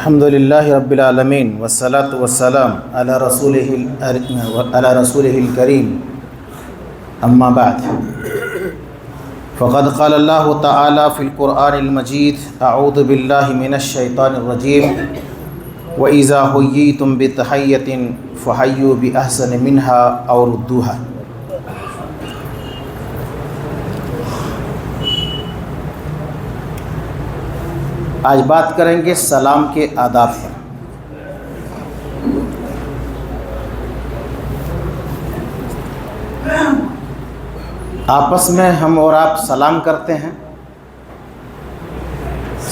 الحمد للہ رب العالمین والصلاة والسلام علی رسولہ الکریم اما بعد فقد قال اللہ تعالی فی القرآن المجید اعوذ باللہ من الشیطان الرجیم وَإِذَا حُيِّيتُم بِتَحِيَّةٍ فَحَيُّوا بِأَحْسَنَ مِنْهَا أَوْ رُدُّوهَا۔ آج بات کریں گے سلام کے آداب پر۔ آپس میں ہم اور آپ سلام کرتے ہیں،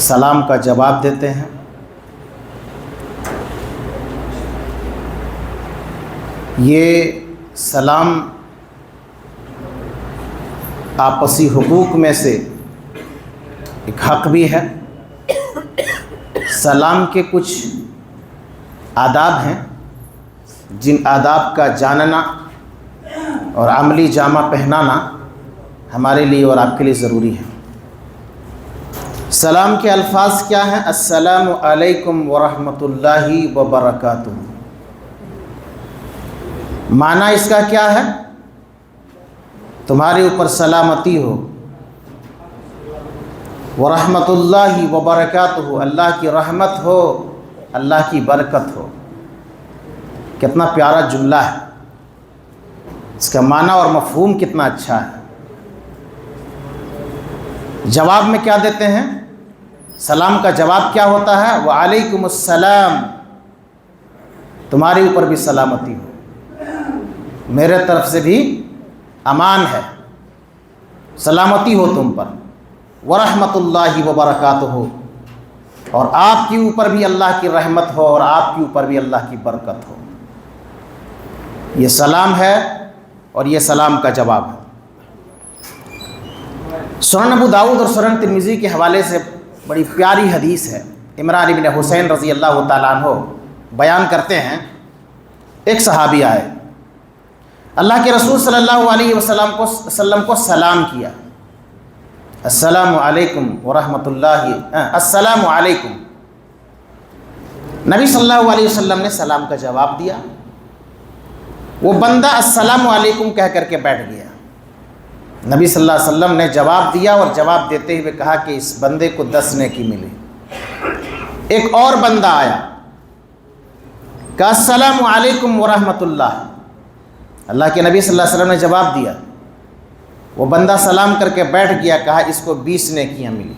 سلام کا جواب دیتے ہیں۔ یہ سلام آپسی حقوق میں سے ایک حق بھی ہے۔ سلام کے کچھ آداب ہیں جن آداب کا جاننا اور عملی جامہ پہنانا ہمارے لیے اور آپ کے لیے ضروری ہے۔ سلام کے الفاظ کیا ہیں؟ السلام علیکم ورحمۃ اللہ وبرکاتہ۔ معنی اس کا کیا ہے؟ تمہارے اوپر سلامتی ہو، ورحمۃ اللہ وبرکاتہ، اللہ کی رحمت ہو، اللہ کی برکت ہو۔ کتنا پیارا جملہ ہے، اس کا معنی اور مفہوم کتنا اچھا ہے۔ جواب میں کیا دیتے ہیں؟ سلام کا جواب کیا ہوتا ہے؟ وعلیکم السلام، تمہارے اوپر بھی سلامتی ہو، میرے طرف سے بھی امان ہے، سلامتی ہو تم پر، ورحمۃ اللہ وبرکاتہ ہو، اور آپ کے اوپر بھی اللہ کی رحمت ہو اور آپ کے اوپر بھی اللہ کی برکت ہو۔ یہ سلام ہے اور یہ سلام کا جواب ہے۔ سنن ابو داؤد اور سنن ترمذی کے حوالے سے بڑی پیاری حدیث ہے۔ عمران بن حسین رضی اللہ تعالیٰ عنہ بیان کرتے ہیں، ایک صحابی آئے، اللہ کے رسول صلی اللہ علیہ وسلم کو سلام کیا، السلام علیکم ورحمۃ اللہ، السلام علیکم۔ نبی صلی اللہ علیہ وسلم نے سلام کا جواب دیا۔ وہ بندہ السلام علیکم کہہ کر کے بیٹھ گیا۔ نبی صلی اللہ علیہ وسلم نے جواب دیا اور جواب دیتے ہوئے کہا کہ اس بندے کو 10 نیکی ملی۔ ایک اور بندہ آیا، کہا السلام علیکم ورحمۃ اللہ۔ اللہ کے نبی صلی اللہ علیہ وسلم نے جواب دیا۔ وہ بندہ سلام کر کے بیٹھ گیا، کہا اس کو 20 نیکیاں ملی۔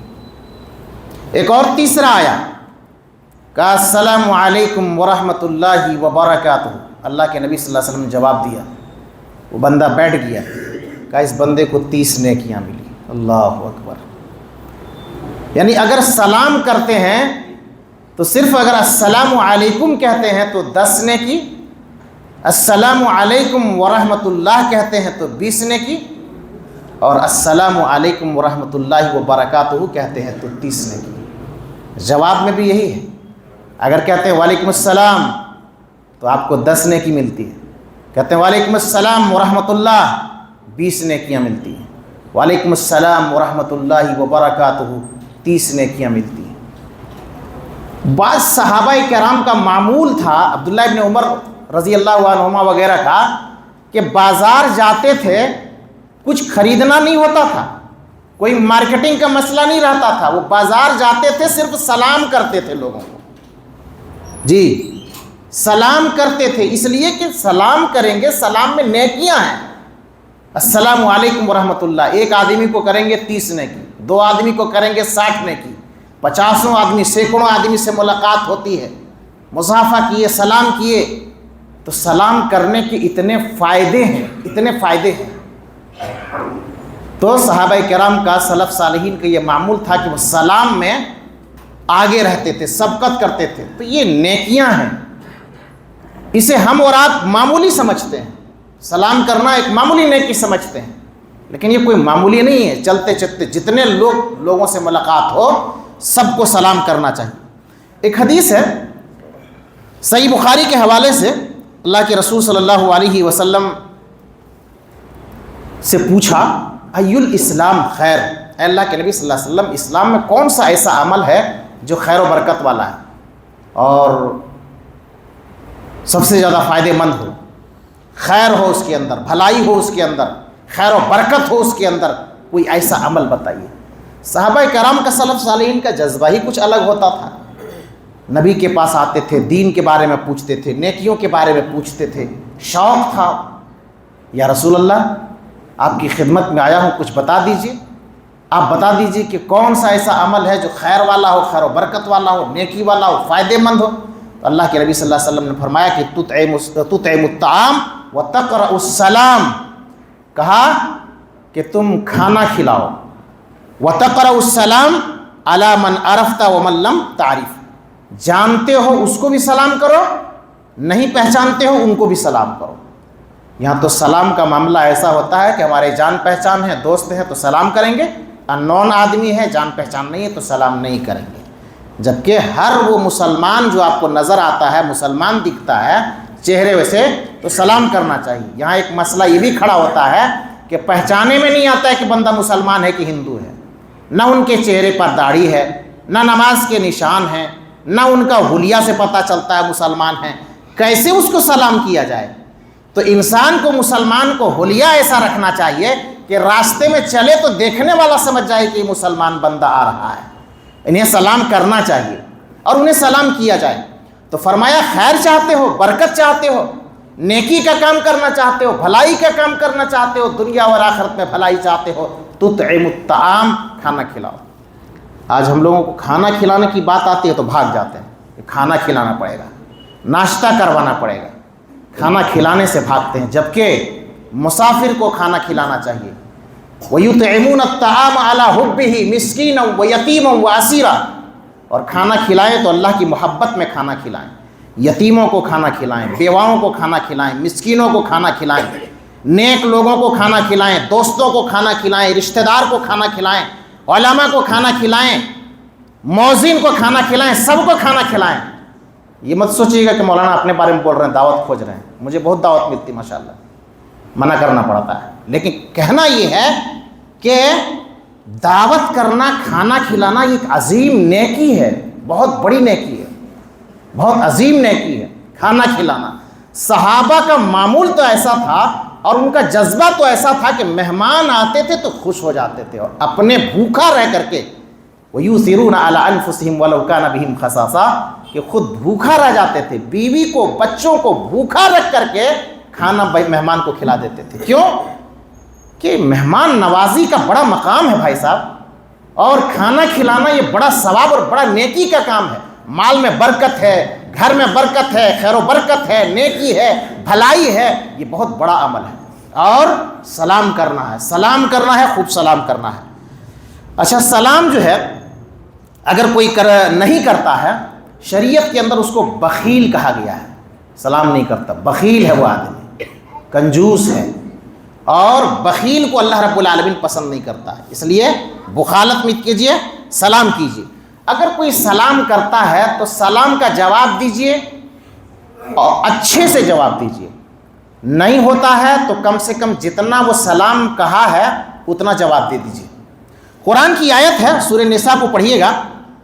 ایک اور تیسرا آیا، کہا السلام علیکم ورحمۃ اللہ وبرکاتہ۔ اللہ کے نبی صلی اللہ علیہ وسلم نے جواب دیا۔ وہ بندہ بیٹھ گیا، کہا اس بندے کو 30 نیکیاں ملی۔ اللہ اکبر۔ یعنی اگر سلام کرتے ہیں تو صرف اگر السلام علیکم کہتے ہیں تو 10 نیکی، السلام علیکم ورحمۃ اللہ کہتے ہیں تو 20 نیکی، اور السلام علیکم ورحمۃ اللہ وبرکاتہ کہتے ہیں تو 30 نیکی۔ جواب میں بھی یہی ہے، اگر کہتے ہیں وعلیکم السلام تو آپ کو 10 نیکی ملتی ہے، کہتے ہیں وعلیکم السلام ورحمۃ اللہ 20 نیکیاں ملتی ہیں، وعلیکم السلام ورحمۃ اللہ وبرکاتہ 30 نیکیاں ملتی ہیں۔ بعض صحابہ کرام کا معمول تھا، عبداللہ ابن عمر رضی اللہ عنہما وغیرہ کا، کہ بازار جاتے تھے، کچھ خریدنا نہیں ہوتا تھا، کوئی مارکیٹنگ کا مسئلہ نہیں رہتا تھا، وہ بازار جاتے تھے، صرف سلام کرتے تھے لوگوں کو، جی سلام کرتے تھے، اس لیے کہ سلام کریں گے، سلام میں نیکیاں ہیں۔ السلام علیکم ورحمۃ اللہ، ایک آدمی کو کریں گے 30 نیکی، 2 آدمی کو کریں گے 60 نیکی، 50 آدمی، سینکڑوں آدمی سے ملاقات ہوتی ہے، مصافحہ کیے، سلام کیے، تو سلام کرنے کے اتنے فائدے ہیں، اتنے فائدے ہیں۔ تو صحابہ کرام کا، سلف صالحین کا یہ معمول تھا کہ وہ سلام میں آگے رہتے تھے، سبقت کرتے تھے۔ تو یہ نیکیاں ہیں، اسے ہم اور آپ معمولی سمجھتے ہیں، سلام کرنا ایک معمولی نیکی سمجھتے ہیں، لیکن یہ کوئی معمولی نہیں ہے۔ چلتے چلتے جتنے لوگوں سے ملاقات ہو سب کو سلام کرنا چاہیے۔ ایک حدیث ہے صحیح بخاری کے حوالے سے، اللہ کے رسول صلی اللہ علیہ وسلم سے پوچھا ای الاسلام خیر، اے اللہ کے نبی صلی اللہ علیہ وسلم، اسلام میں کون سا ایسا عمل ہے جو خیر و برکت والا ہے؟ اور سب سے زیادہ فائدہ مند ہو، خیر ہو اس کے اندر، بھلائی ہو اس کے اندر، خیر و برکت ہو اس کے اندر، کوئی ایسا عمل بتائیے۔ صحابہ کرام کا سلف صالحین کا جذبہ ہی کچھ الگ ہوتا تھا۔ نبی کے پاس آتے تھے، دین کے بارے میں پوچھتے تھے، نیکیوں کے بارے میں پوچھتے تھے، شوق تھا، یا رسول اللہ آپ کی خدمت میں آیا ہوں، کچھ بتا دیجئے، آپ بتا دیجئے کہ کون سا ایسا عمل ہے جو خیر والا ہو، خیر و برکت والا ہو، نیکی والا ہو، فائدہ مند ہو۔ تو اللہ کے نبی صلی اللہ علیہ وسلم نے فرمایا کہ تطعم الطعام وتقرأ السلام، کہا کہ تم کھانا کھلاؤ، وتقرأ السلام علی من عرفت ومن لم تعرف، جانتے ہو اس کو بھی سلام کرو، نہیں پہچانتے ہو ان کو بھی سلام کرو۔ یہاں تو سلام کا معاملہ ایسا ہوتا ہے کہ ہمارے جان پہچان ہیں، دوست ہیں تو سلام کریں گے، انون آدمی ہے، جان پہچان نہیں ہے تو سلام نہیں کریں گے۔ جبکہ ہر وہ مسلمان جو آپ کو نظر آتا ہے، مسلمان دکھتا ہے چہرے ویسے، تو سلام کرنا چاہیے۔ یہاں ایک مسئلہ یہ بھی کھڑا ہوتا ہے کہ پہچانے میں نہیں آتا ہے کہ بندہ مسلمان ہے کہ ہندو ہے، نہ ان کے چہرے پر داڑھی ہے، نہ نماز کے نشان ہیں، نہ ان کا حلیہ سے پتہ چلتا ہے مسلمان ہیں، کیسے اس کو سلام کیا جائے؟ تو انسان کو، مسلمان کو حلیہ ایسا رکھنا چاہیے کہ راستے میں چلے تو دیکھنے والا سمجھ جائے کہ یہ مسلمان بندہ آ رہا ہے، انہیں سلام کرنا چاہیے اور انہیں سلام کیا جائے۔ تو فرمایا خیر چاہتے ہو، برکت چاہتے ہو، نیکی کا کام کرنا چاہتے ہو، بھلائی کا کام کرنا چاہتے ہو، دنیا اور آخرت میں بھلائی چاہتے ہو، تطعم الطعام، کھانا کھلاؤ۔ آج ہم لوگوں کو کھانا کھلانے کی بات آتی ہے تو بھاگ جاتے ہیں کہ کھانا کھلانا پڑے گا، ناشتہ کروانا پڑے گا، کھانا کھلانے سے بھاگتے ہیں، جبکہ مسافر کو کھانا کھلانا چاہیے۔ وَيُطْعِمُونَ الطَّعَامَ عَلَىٰ حُبِّهِ مِسْكِينًا وَيَتِيمًا وَأَسِيرًا، اور کھانا کھلائیں تو اللہ کی محبت میں کھانا کھلائیں، یتیموں کو کھانا کھلائیں، بیواؤں کو کھانا کھلائیں، مسکینوں کو کھانا کھلائیں، نیک لوگوں کو کھانا کھلائیں، دوستوں کو کھانا کھلائیں، رشتہ دار کو کھانا کھلائیں، علماء کو کھانا کھلائیں، مؤذن کو کھانا کھلائیں، سب کو کھانا کھلائیں۔ یہ مت سوچیے گا کہ مولانا اپنے بارے میں بول رہے ہیں، دعوت کھوج رہے ہیں۔ مجھے بہت دعوت ملتی ماشاءاللہ، منع کرنا پڑتا ہے، لیکن کہنا یہ ہے کہ دعوت کرنا، کھانا کھلانا ایک عظیم نیکی ہے، بہت بڑی نیکی ہے، بہت عظیم نیکی ہے کھانا کھلانا۔ صحابہ کا معمول تو ایسا تھا اور ان کا جذبہ تو ایسا تھا کہ مہمان آتے تھے تو خوش ہو جاتے تھے، اور اپنے بھوکا رہ کر کے وَيُؤْثِرُونَ عَلَىٰ أَنفُسِهِمْ وَلَوْ كَانَ بِهِمْ خَصَاصَةٌ، کہ خود بھوکا رہ جاتے تھے، بیوی کو، بچوں کو بھوکا رکھ کر کے کھانا مہمان کو کھلا دیتے تھے۔ کیوں؟ کہ مہمان نوازی کا بڑا مقام ہے بھائی صاحب، اور کھانا کھلانا یہ بڑا ثواب اور بڑا نیکی کا کام ہے۔ مال میں برکت ہے، گھر میں برکت ہے، خیر و برکت ہے، نیکی ہے، بھلائی ہے، یہ بہت بڑا عمل ہے۔ اور سلام کرنا ہے، سلام کرنا ہے، خوب سلام کرنا ہے۔ اچھا، سلام جو ہے اگر کوئی نہیں کرتا ہے، شریعت کے اندر اس کو بخیل کہا گیا ہے، سلام نہیں کرتا، بخیل ہے وہ آدمی، کنجوس ہے، اور بخیل کو اللہ رب العالمین پسند نہیں کرتا ہے، اس لیے بخالت مت کیجیے، سلام کیجیے۔ اگر کوئی سلام کرتا ہے تو سلام کا جواب دیجیے اور اچھے سے جواب دیجیے، نہیں ہوتا ہے تو کم سے کم جتنا وہ سلام کہا ہے اتنا جواب دے دیجیے۔ قرآن کی آیت ہے، سورہ نساء کو پڑھیے گا،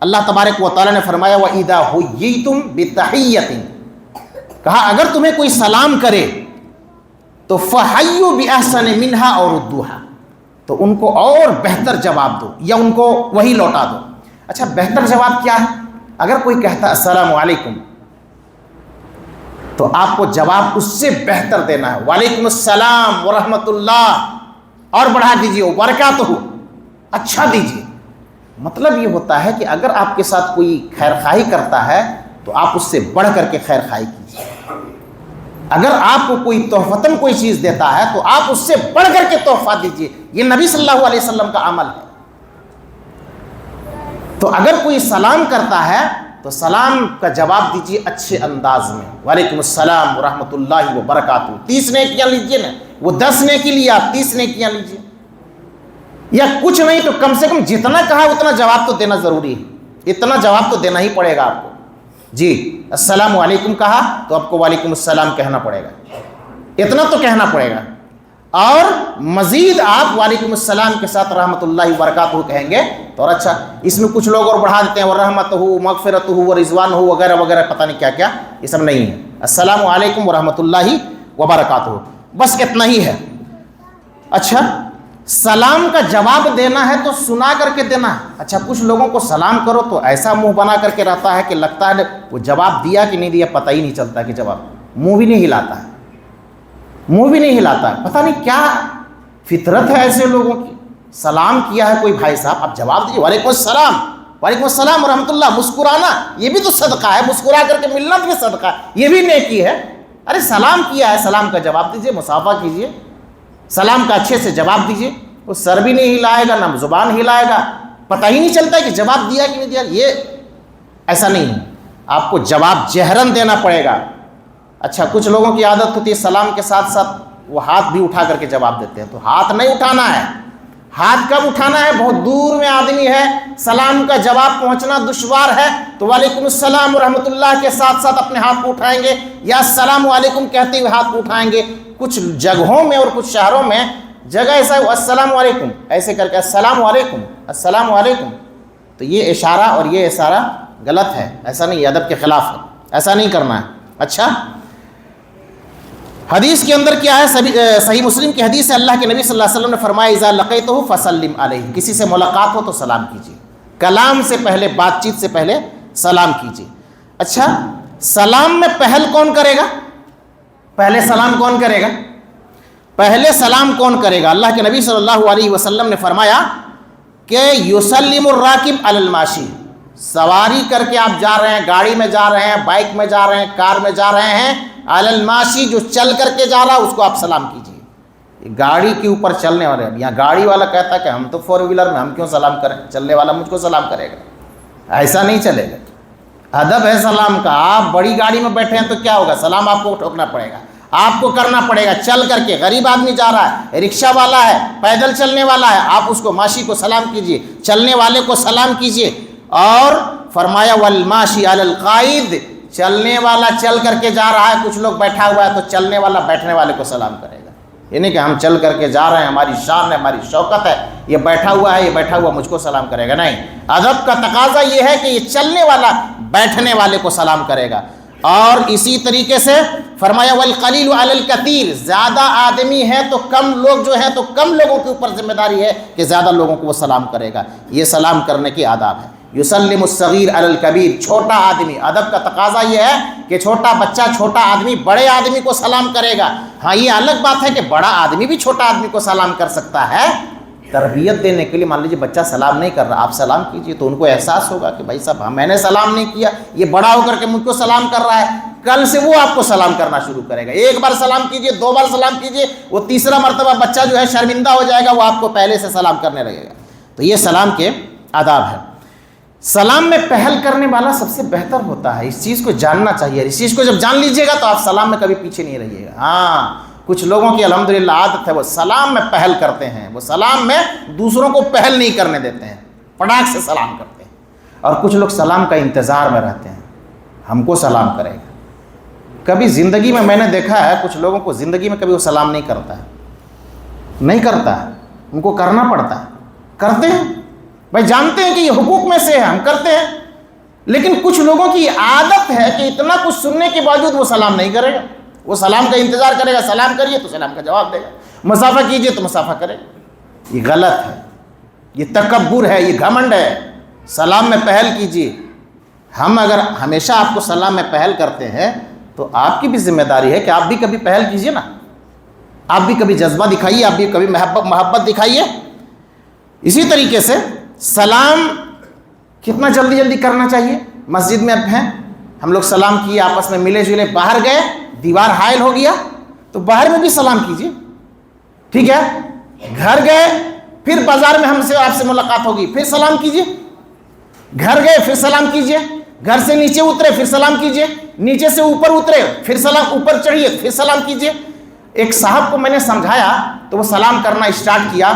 اللہ تبارک و تعالیٰ نے فرمایا وَإِذَا حُيِّيتُم بِتَحِيَّةٍ، کہا اگر تمہیں کوئی سلام کرے تو فَحَيُّوا بِأَحْسَنَ مِنْهَا أَوْ رُدُّوهَا، تو ان کو اور بہتر جواب دو یا ان کو وہی لوٹا دو۔ اچھا، بہتر جواب کیا ہے؟ اگر کوئی کہتا السلام علیکم تو آپ کو جواب اس سے بہتر دینا ہے، وعلیکم السلام ورحمۃ اللہ، اور بڑھا دیجیے وبرکاتہ، اچھا دیجیے۔ مطلب یہ ہوتا ہے کہ اگر آپ کے ساتھ کوئی خیر خواہی کرتا ہے تو آپ اس سے بڑھ کر کے خیر خواہی کیجیے۔ اگر آپ کو کوئی تحفتاً کوئی چیز دیتا ہے تو آپ اس سے بڑھ کر کے تحفہ دیجیے، یہ نبی صلی اللہ علیہ وسلم کا عمل ہے۔ تو اگر کوئی سلام کرتا ہے تو سلام کا جواب دیجیے اچھے انداز میں، وعلیکم السلام ورحمۃ اللہ وبرکاتہ۔ 30 نیکیاں لیجیے نا، وہ 10 نیکی لیا، آپ 30 نیکیاں لیجیے، یا کچھ نہیں تو کم سے کم جتنا کہا اتنا جواب تو دینا ضروری ہے، اتنا جواب تو دینا ہی پڑے گا آپ کو۔ جی السلام علیکم کہا تو آپ کو وعلیکم السلام کہنا پڑے گا، اتنا تو کہنا پڑے گا۔ اور مزید آپ وعلیکم السلام کے ساتھ رحمۃ اللہ وبرکاتہ کہیں گے تو اور اچھا. اس میں کچھ لوگ اور بڑھا دیتے ہیں ورحمتہ مغفرتہ ورضوانہ وغیرہ وغیرہ، پتہ نہیں کیا کیا، یہ سب نہیں ہے. السلام علیکم ورحمۃ اللہ وبرکاتہ، بس اتنا ہی ہے. اچھا، سلام کا جواب دینا ہے تو سنا کر کے دینا ہے. اچھا، کچھ لوگوں کو سلام کرو تو ایسا منہ بنا کر کے رہتا ہے کہ لگتا ہے وہ جواب دیا کہ نہیں دیا پتہ ہی نہیں چلتا کہ جواب، منہ بھی نہیں ہلاتا ہے، منہ بھی نہیں ہلاتا ہے. پتہ نہیں کیا فطرت ہے ایسے لوگوں کی. سلام کیا ہے کوئی بھائی صاحب، آپ جواب دیجیے وعلیکم السلام، وعلیکم السلام ورحمۃ اللہ. مسکرانا یہ بھی تو صدقہ ہے، مسکرا کر کے ملنا بھی صدقہ ہے، یہ بھی نیکی ہے. ارے سلام کیا ہے، سلام کا جواب دیجیے، مصافحہ کیجیے، سلام کا اچھے سے جواب دیجیے. وہ سر بھی نہیں ہلائے گا، نہ زبان ہلائے گا، پتہ ہی نہیں چلتا کہ جواب دیا کہ نہیں دیا. یہ ایسا نہیں ہے، آپ کو جواب جہرن دینا پڑے گا. اچھا، کچھ لوگوں کی عادت ہوتی ہے سلام کے ساتھ ساتھ وہ ہاتھ بھی اٹھا کر کے جواب دیتے ہیں. تو ہاتھ نہیں اٹھانا ہے. ہاتھ کب اٹھانا ہے؟ بہت دور میں آدمی ہے، سلام کا جواب پہنچنا دشوار ہے، تو وعلیکم السلام ورحمۃ اللہ کے ساتھ ساتھ اپنے ہاتھ کو اٹھائیں گے، یا السلام علیکم کہتے ہوئے ہاتھ کو اٹھائیں گے. کچھ جگہوں میں اور کچھ شہروں میں جگہ ایسا ہے السلام علیکم ایسے کر کے السلام علیکم السلام علیکم. تو یہ اشارہ اور یہ اشارہ غلط ہے، ایسا نہیں، ادب کے خلاف ہے، ایسا نہیں کرنا ہے. اچھا، حدیث کے اندر کیا ہے؟ صحیح مسلم کی حدیث ہے، اللہ کے نبی صلی اللہ علیہ وسلم نے فرمایا اذا لقیتہ فسلم علیہ، کسی سے ملاقات ہو تو سلام کیجیے، کلام سے پہلے، بات چیت سے پہلے سلام کیجیے. اچھا، سلام میں پہل کون کرے گا؟ پہلے سلام کون کرے گا؟ پہلے سلام کون کرے گا؟ اللہ کے نبی صلی اللہ علیہ وسلم نے فرمایا کہ یسلم الراکب علی الماشی، سواری کر کے آپ جا رہے ہیں، گاڑی میں جا رہے ہیں، بائک میں جا رہے ہیں، کار میں جا رہے ہیں، علی الماشی جو چل کر کے جا رہا اس کو آپ سلام کیجیے. گاڑی کے اوپر چلنے والے، اب یہاں گاڑی والا کہتا ہے کہ ہم تو فور ویلر میں، ہم کیوں سلام کریں، چلنے والا مجھ کو سلام کرے گا. ایسا نہیں چلے گا. ادب ہے سلام کا. آپ بڑی گاڑی میں بیٹھے ہیں تو کیا ہوگا، سلام آپ کو ٹھوکنا پڑے گا، آپ کو کرنا پڑے گا چل کر کے. غریب آدمی جا رہا ہے، رکشہ والا ہے، پیدل چلنے والا ہے، آپ اس کو ماشی کو سلام کیجیے، چلنے والے کو سلام کیجیے. اور فرمایا والماشی علی القائد، چلنے والا چل کر کے جا رہا ہے، کچھ لوگ بیٹھا ہوا ہے تو چلنے والا بیٹھنے والے کو سلام کرے گا. یہ نہیں کہ ہم چل کر کے جا رہے ہیں، ہماری شان ہے، ہماری شوکت ہے، یہ بیٹھا ہوا ہے، یہ بیٹھا ہوا مجھ کو سلام کرے گا. نہیں، ادب کا تقاضا یہ ہے کہ یہ چلنے والا بیٹھنے والے کو سلام کرے گا. اور اسی طریقے سے فرمایا والقلیل علی الکثیر، زیادہ آدمی ہے تو کم لوگ جو ہیں تو کم لوگوں کے اوپر ذمہ داری ہے کہ زیادہ لوگوں کو وہ سلام کرے گا. یہ سلام کرنے کی آداب ہے. یسلم الصغیر علی الکبیر، چھوٹا آدمی، ادب کا تقاضا یہ ہے کہ چھوٹا بچہ، چھوٹا آدمی بڑے آدمی کو سلام کرے گا. ہاں، یہ الگ بات ہے کہ بڑا آدمی بھی چھوٹا آدمی کو سلام کر سکتا ہے. تربیت دینے کے لیے مان لیجیے بچہ سلام نہیں کر رہا، آپ سلام کیجیے تو ان کو احساس ہوگا کہ بھائی صاحب میں نے سلام نہیں کیا، یہ بڑا ہو کر کے مجھ کو سلام کر رہا ہے. کل سے وہ آپ کو سلام کرنا شروع کرے گا. ایک بار سلام کیجیے، دو بار سلام کیجیے، وہ تیسرا مرتبہ بچہ جو ہے شرمندہ ہو جائے گا، وہ آپ کو پہلے سے سلام کرنے لگے گا. تو یہ سلام کے آداب ہے. سلام میں پہل کرنے والا سب سے بہتر ہوتا ہے. اس چیز کو جاننا چاہیے. اس چیز کو جب جان لیجیے گا تو آپ سلام میں کبھی پیچھے نہیں رہیے گا. ہاں، کچھ لوگوں کی الحمدللہ عادت ہے، وہ سلام میں پہل کرتے ہیں، وہ سلام میں دوسروں کو پہل نہیں کرنے دیتے ہیں، پڑاک سے سلام کرتے ہیں. اور کچھ لوگ سلام کا انتظار میں رہتے ہیں، ہم کو سلام کرے گا. کبھی زندگی میں نے دیکھا ہے کچھ لوگوں کو زندگی میں کبھی وہ سلام نہیں کرتا ہے، نہیں کرتا ہے، ان کو کرنا پڑتا ہے. کرتے ہیں بھائی، جانتے ہیں کہ یہ حقوق میں سے ہے، ہم کرتے ہیں. لیکن کچھ لوگوں کی عادت ہے کہ اتنا کچھ سننے کے باوجود وہ سلام نہیں کرے گا. وہ سلام کا انتظار کرے گا، سلام کریے تو سلام کا جواب دے گا، مصافحہ کیجیے تو مصافحہ کرے گا. یہ غلط ہے، یہ تکبر ہے، یہ گھمنڈ ہے. سلام میں پہل کیجیے. ہم اگر ہمیشہ آپ کو سلام میں پہل کرتے ہیں تو آپ کی بھی ذمہ داری ہے کہ آپ بھی کبھی پہل کیجیے نا، آپ بھی کبھی جذبہ دکھائیے، آپ بھی کبھی محبت دکھائیے. اسی طریقے سے سلام کتنا جلدی کرنا چاہیے. مسجد میں اب ہیں ہم لوگ، سلام کیے، آپس میں ملے جلے، باہر گئے، دیوار حائل ہو گیا تو باہر میں بھی سلام کیجیے، ٹھیک ہے. گھر گئے، پھر بازار میں آپ سے ملاقات ہوگی، پھر سلام کیجیے. گھر گئے پھر سلام کیجیے، گھر سے نیچے اترے پھر سلام کیجیے، نیچے سے اوپر اترے پھر سلام، اوپر چڑھیے پھر سلام کیجیے. ایک صاحب کو میں نے سمجھایا تو وہ سلام کرنا اسٹارٹ کیا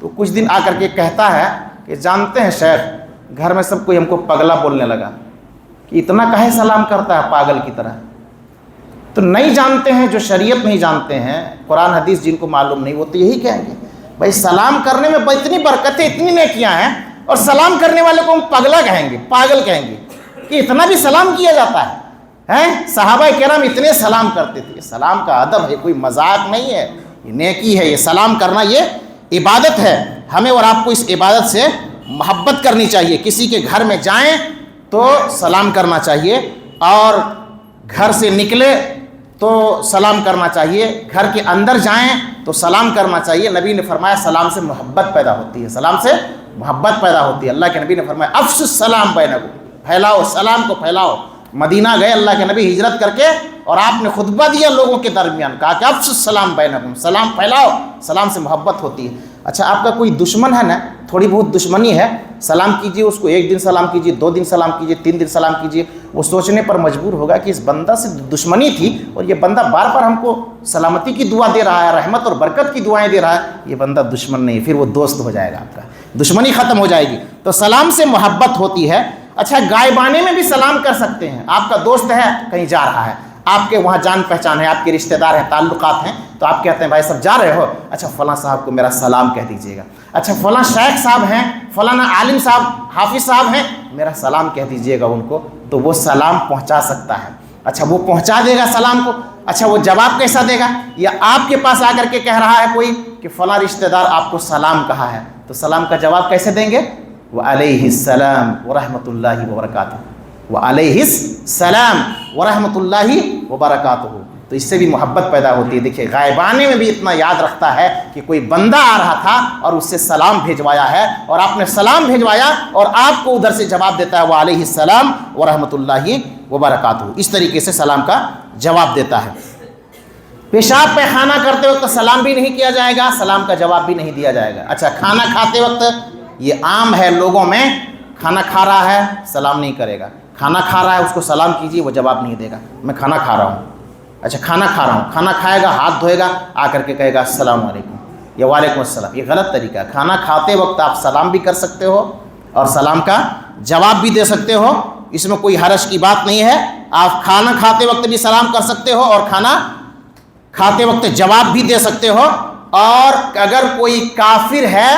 تو کچھ دن آ کر کے کہتا ہے کہ جانتے ہیں شیخ، گھر میں سب کوئی ہم کو پگلا بولنے لگا کہ اتنا کاہے سلام کرتا ہے پاگل کی طرح. تو نہیں جانتے ہیں، جو شریعت نہیں جانتے ہیں، قرآن حدیث جن کو معلوم نہیں، وہ تو یہی کہیں گے بھائی سلام کرنے میں اتنی برکتیں، اتنی نیکیاں ہیں، اور سلام کرنے والے کو ہم پگلا کہیں گے، پاگل کہیں گے کہ اتنا بھی سلام کیا جاتا ہے۔ صحابہ کرام اتنے سلام کرتے تھے۔ سلام کا ادب ہے، کوئی مذاق نہیں ہے، یہ نیکی ہے، یہ سلام کرنا یہ عبادت ہے۔ ہمیں اور آپ کو اس عبادت سے محبت کرنی چاہیے۔ کسی کے گھر میں جائیں تو سلام کرنا چاہیے، اور گھر سے نکلے تو سلام کرنا چاہیے، گھر کے اندر جائیں تو سلام کرنا چاہیے۔ نبی نے فرمایا سلام سے محبت پیدا ہوتی ہے، سلام سے محبت پیدا ہوتی ہے۔ اللہ کے نبی نے فرمایا افشوا السلام بینکم، پھیلاؤ سلام کو پھیلاؤ۔ مدینہ گئے اللہ کے نبی ہجرت کر کے، اور آپ نے خطبہ دیا لوگوں کے درمیان، کہا کہ افشوا السلام بینکم، سلام پھیلاؤ، سلام سے محبت ہوتی ہے۔ اچھا آپ کا کوئی دشمن ہے نا، تھوڑی بہت دشمنی ہے، سلام کیجئے اس کو، 1 دن سلام کیجئے، 2 دن سلام کیجئے، 3 دن سلام کیجئے۔ وہ سوچنے پر مجبور ہوگا کہ اس بندہ سے دشمنی تھی، اور یہ بندہ بار بار ہم کو سلامتی کی دعا دے رہا ہے، رحمت اور برکت کی دعائیں دے رہا ہے، یہ بندہ دشمن نہیں، پھر وہ دوست ہو جائے گا، آپ کا دشمنی ختم ہو جائے گی۔ تو سلام سے محبت ہوتی ہے۔ اچھا غائبانے میں بھی سلام کر سکتے ہیں۔ آپ کا دوست ہے کہیں جا رہا ہے، آپ کے وہاں جان پہچان ہے، آپ کے رشتہ دار ہیں، تعلقات ہیں، تو آپ کہتے ہیں بھائی صاحب جا رہے ہو، اچھا فلاں صاحب کو میرا سلام کہہ دیجیے گا، اچھا فلاں شیخ صاحب ہیں، فلاں عالم صاحب، حافظ صاحب ہیں، میرا سلام کہہ دیجیے گا ان کو، تو وہ سلام پہنچا سکتا ہے۔ اچھا وہ پہنچا دے گا سلام کو۔ اچھا وہ جواب کیسا دے گا؟ یا آپ کے پاس آ کر کے کہہ رہا ہے کوئی کہ فلاں رشتہ دار آپ کو سلام کہا ہے، تو سلام کا جواب کیسے دیں گے؟ وعلیہ السلام ورحمۃ اللہ وبرکاتہ، وعلیہ السلام ورحمۃ اللہ وبرکاتہ۔ تو اس سے بھی محبت پیدا ہوتی ہے۔ دیکھیے غائبانے میں بھی اتنا یاد رکھتا ہے کہ کوئی بندہ آ رہا تھا اور اس سے سلام بھیجوایا ہے، اور آپ نے سلام بھیجوایا اور آپ کو ادھر سے جواب دیتا ہے وعلیہ السلام ورحمۃ اللہ وبرکاتہ۔ اس طریقے سے سلام کا جواب دیتا ہے۔ پیشاب پیخانہ کرتے وقت سلام بھی نہیں کیا جائے گا، سلام کا جواب بھی نہیں دیا جائے گا۔ اچھا کھانا کھاتے وقت یہ عام ہے لوگوں میں، کھانا کھا رہا ہے سلام نہیں کرے گا، کھانا کھا رہا ہے اس کو سلام کیجیے وہ جواب نہیں دے گا، میں کھانا کھا رہا ہوں، اچھا کھانا کھا رہا ہوں، کھانا کھائے گا ہاتھ دھوئے گا، آ کر کے کہے گا السلام علیکم یا وعلیکم السلام، یہ غلط طریقہ ہے۔ کھانا کھاتے وقت آپ سلام بھی کر سکتے ہو اور سلام کا جواب بھی دے سکتے ہو، اس میں کوئی حرج کی بات نہیں ہے۔ آپ کھانا کھاتے وقت بھی سلام کر سکتے ہو اور کھانا کھاتے وقت جواب بھی دے سکتے ہو۔ اور اگر کوئی کافر ہے،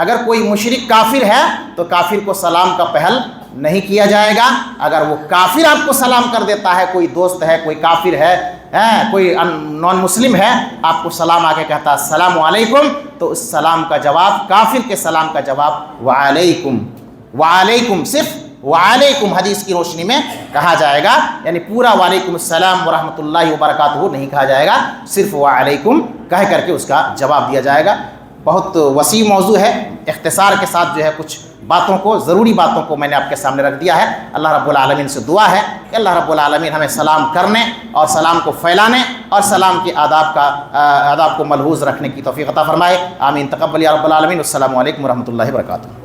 اگر کوئی مشرک کافر ہے تو کافر کو سلام کا پہل نہیں کیا جائے گا۔ اگر وہ کافر آپ کو سلام کر دیتا ہے، کوئی دوست ہے، کوئی کافر ہے، کوئی نان مسلم ہے، آپ کو سلام آ کے کہتا ہے السلام علیکم، تو اس سلام کا جواب، کافر کے سلام کا جواب وعلیکم، وعلیکم، صرف وعلیکم حدیث کی روشنی میں کہا جائے گا، یعنی پورا وعلیکم السلام ورحمۃ اللہ وبرکاتہ نہیں کہا جائے گا، صرف وعلیکم کہہ کر کے اس کا جواب دیا جائے گا۔ بہت وسیع موضوع ہے، اختصار کے ساتھ جو ہے کچھ باتوں کو، ضروری باتوں کو میں نے آپ کے سامنے رکھ دیا ہے۔ اللہ رب العالمین سے دعا ہے کہ اللہ رب العالمین ہمیں سلام کرنے اور سلام کو پھیلانے اور سلام کے آداب کو ملحوظ رکھنے کی توفیق عطا فرمائے۔ آمین، تقبل یا رب العالمین۔ السلام علیکم ورحمۃ اللہ وبرکاتہ۔